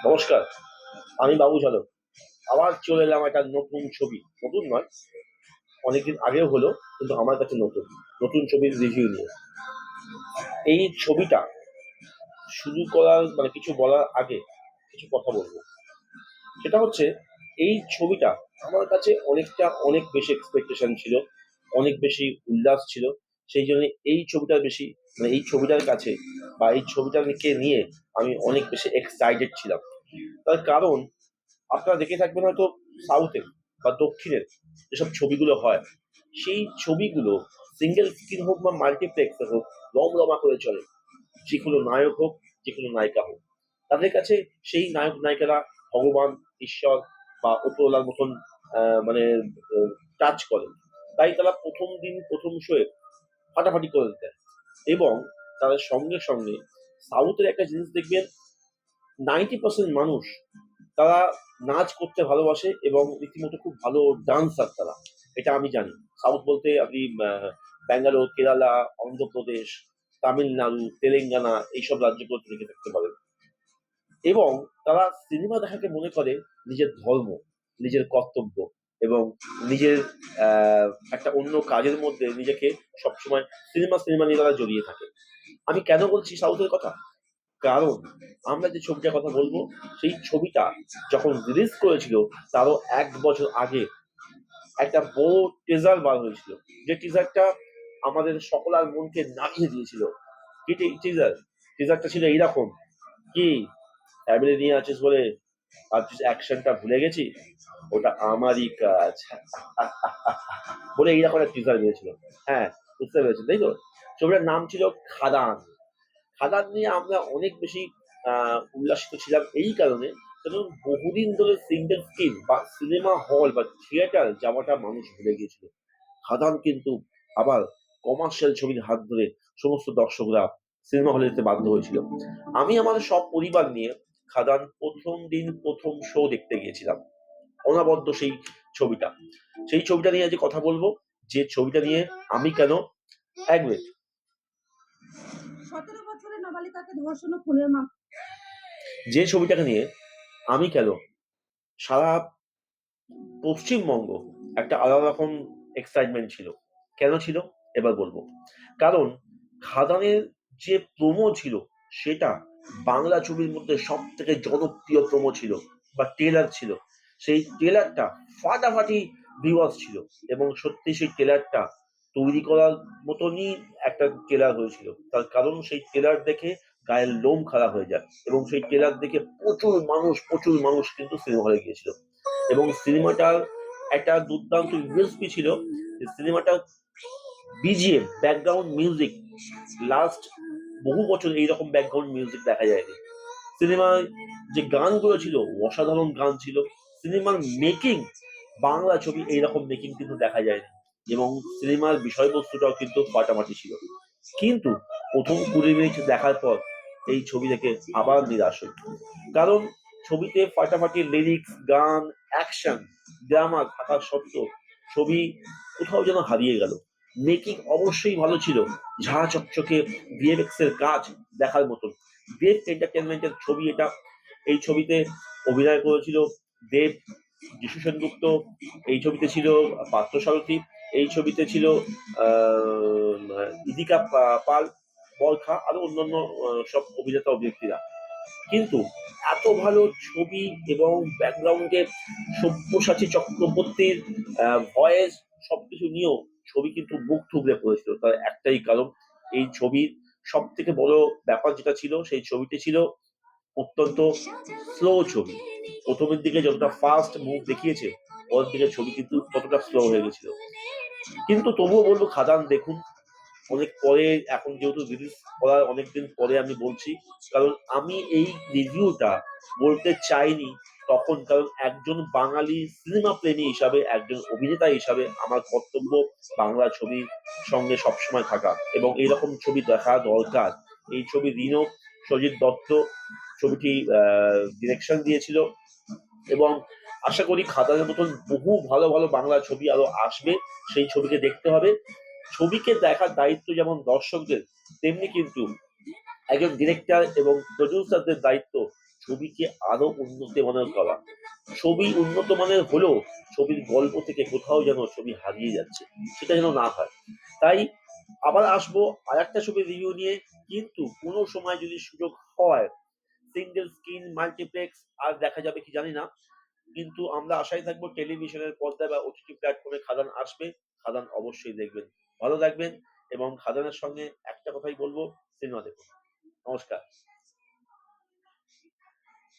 নমস্কার, আমি বাবু ঝলক। আবার চলে এলাম একটা নতুন ছবি, নতুন নয়, অনেকদিন আগেও হলো, কিন্তু আমার কাছে নতুন নতুন ছবির রিভিউ নিয়ে। এই ছবিটা শুরু করার মানে কিছু বলার আগে কিছু কথা বলবো। সেটা হচ্ছে, এই ছবিটা আমার কাছে অনেক বেশি এক্সপেকটেশন ছিল, অনেক বেশি উল্লাস ছিল। সেই জন্য এই ছবিটার বেশি মানে এই ছবিটার কাছে বা এই ছবিটাকে নিয়ে আমি অনেক বেশি এক্সাইটেড ছিলাম। তার কারণ, আপনারা দেখে থাকবেন হয়তো সাউথের বা দক্ষিণের যেসব ছবিগুলো হয়, সেই ছবিগুলো সিঙ্গেল স্ক্রিন হোক বা মাল্টিপ্লেক্সে হোক, রমরমা করে চলে। যে কোনো নায়ক হোক, যে কোনো নায়িকা হোক, তাদের কাছে সেই নায়ক নায়িকারা ভগবান, ঈশ্বর বা উপরওয়ালার মতন মানে টাচ করে। তাই তারা প্রথম দিন প্রথম শোয়ে ফাটাফাটি করে দেয়। এবং তাদের সঙ্গে সঙ্গে সাউথের একটা জিনিস দেখবেন, 90% মানুষ তারা নাচ করতে ভালোবাসে এবং রীতিমতো খুব ভালো ডান্সার তারা। এটা আমি জানি। সাউথ বলতে আপনি ব্যাঙ্গালোর, কেরালা, অন্ধ্রপ্রদেশ, তামিলনাড়ু, তেলেঙ্গানা এইসব রাজ্যগুলোতে দেখে থাকতে পারেন। এবং তারা সিনেমা দেখাকে মনে করে নিজের ধর্ম, নিজের কর্তব্য এবং নিজের একটা অন্য কাজের মধ্যে নিজেকে সবসময় সিনেমা সিনেমা নিয়ে তারা জড়িয়ে থাকে। আমি কেন বলছি সাউথের কথা? কারণ আমরা যে ছবিটার কথা বলবো, সেই ছবিটা যখন রিলিজ করেছিল তারও 1 বছর আগে একটা বড় টিজার বার হয়েছিল। যে টিজারটা আমাদের সকলার মনকে নাড়িয়ে দিয়েছিল। কি টিজারটা ছিল এইরকম: কি ফ্যামিলি নিয়ে আছিস বলে ভাবছিস অ্যাকশনটা ভুলে গেছি? ওটা আমারই কাজ। বলে এইরকম একটা টিজার বেরিয়েছিল। হ্যাঁ, বুঝতে পেরেছেন তাই তো? ছবিটার নাম ছিল খাদান। খাদান নিয়ে আমরা অনেক বেশি উল্লাসিত ছিলাম এই কারণে, কারণ বহুদিন ধরে সিঙ্গেল স্ক্রিন বা সিনেমা হল বা থিয়েটার যাওয়াটা মানুষ ভুলে গিয়েছিল। খাদান কিন্তু আবার কমার্শিয়াল ছবির হাত ধরে সমস্ত দর্শকরা সিনেমা হলে যেতে বাধ্য হয়েছিল। আমি আমাদের সব পরিবার নিয়ে খাদান প্রথম দিন প্রথম শো দেখতে গিয়েছিলাম। অনবদ্য সেই ছবিটা নিয়ে আজ কথা বলবো। যে ছবিটা নিয়ে আমি কেন, 1 মিনিট, 17 বছরের নাবালিকাকে ধর্ষণ ও খুনের মামলা। যে ছবিটাকে নিয়ে আমি কেন সারা পশ্চিমবঙ্গ একটা আলাদা রকম এক্সাইটমেন্ট ছিল। কেন ছিল এবার বলবো। কারণ খাদানের যে প্রোমো ছিল, সেটা বাংলা ছবির মধ্যে সব থেকে জনপ্রিয় প্রোমো ছিল বা ট্রেলার ছিল। সেই ট্রেলারটা ফাটাফাটি ভিউয়ার্স ছিল এবং সত্যি সেই ট্রেলারটা তৈরি করার মতনই একটা ট্রেলার হয়েছিল। তার কারণ সেই ট্রেলার দেখে গায়ের লোম খারাপ হয়ে যায় এবং সেই ট্রেলার দেখে প্রচুর মানুষ কিন্তু সিনেমা হলে গিয়েছিল। এবং সিনেমাটার একটা দুর্দান্ত ইউএসপি ছিল যে সিনেমাটা বিজিএম, ব্যাকগ্রাউন্ড মিউজিক, লাস্ট বহু বছর এইরকম ব্যাকগ্রাউন্ড মিউজিক দেখা যায়নি। সিনেমায় যে গানগুলো ছিল অসাধারণ গান ছিল। সিনেমার মেকিং, বাংলা ছবি এইরকম মেকিং কিন্তু দেখা যায়নি। এবং সিনেমার বিষয়বস্তুটাও কিন্তু ফাটাফাটি ছিল। কিন্তু প্রথম 20 মিনিট দেখার পর এই ছবি দেখে আবার নিরাশ হই। কারণ ছবিতে ফাটাফাটি লিরিক্স, গান, অ্যাকশন, গ্রামার থাকা সত্ত্বেও ছবি কোথাও যেন হারিয়ে গেল। মেকিং অবশ্যই ভালো ছিল, ঝাঁ চকচকে ভিএফএক্স এর কাজ দেখার মতন। দেব এন্টারটেনমেন্টের ছবি এটা। এই ছবিতে অভিনয় করেছিল দেব, যিশু সেনগুপ্ত। এই ছবিতে ছিল পার্থসারথী। এই ছবিতে ছিল ইদিকা পাল, বরখা, আরো অন্যান্য সব অভিনেতা অভিনেত্রীরা। কিন্তু এত ভালো ছবি এবং ব্যাকগ্রাউন্ডে সব্যসাচী চক্রবর্তীর ভয়েস সবকিছু নিয়েও ছবি কিন্তু মুখ থুবড়ে পড়েছিল। তার একটাই কারণ, এই ছবির সব থেকে বড় ব্যাপার যেটা ছিল, সেই ছবিটি ছিল অত্যন্ত স্লো ছবি। প্রথমের দিকে যতটা ফাস্ট মুভ দেখিয়েছে, পরের দিকে ছবি কিন্তু ততটা স্লো হয়ে গেছিল। কিন্তু তবুও বলবো খাদান দেখুন। অনেক পরে, এখন যেহেতু রিলিজ করার অনেকদিন পরে আমি বলছি, কারণ আমি এই রিভিউটা বলতে চাইনি তখন, কারণ একজন বাঙালি সিনেমা প্রেমী হিসাবে, একজন অভিনেতা হিসাবে আমার কর্তব্য বাংলা ছবির সঙ্গে সবসময় থাকা এবং এইরকম ছবি দেখা দরকার। এই ছবি রিনো সজিত দত্ত ছবিটি ডিরেকশন দিয়েছিল এবং আশা করি খাদানের মতন বহু ভালো ভালো বাংলা ছবি আরো আসবে। সেই ছবিকে দেখতে হবে। ছবিকে দেখার দায়িত্ব যেমন দর্শকদের, তেমনি কিন্তু একজন ডিরেক্টর এবং প্রডিউসারদের দায়িত্ব ছবিকে আরো উন্নত মানের করা। ছবি উন্নত মানের হলেও ছবির গল্প থেকে কোথাও যেন ছবি হারিয়ে যাচ্ছে, সেটা যেন না হয়। তাই আবার আসবো আর একটা ছবির রিভিউ নিয়ে, কিন্তু কোনো সময় যদি সুযোগ হয় সিঙ্গেল স্ক্রিন মাল্টিপ্লেক্স আর দেখা যাবে কি জানি না, কিন্তু আমরা আশায় থাকবো টেলিভিশনের পর্দায় বা ওটিটি প্ল্যাটফর্মে খাদান আসবে। খাদান অবশ্যই দেখবেন, ভালো লাগবেন। এবং খাদানের সঙ্গে একটা কথাই বলবো, সিনেমা দেখুন। নমস্কার।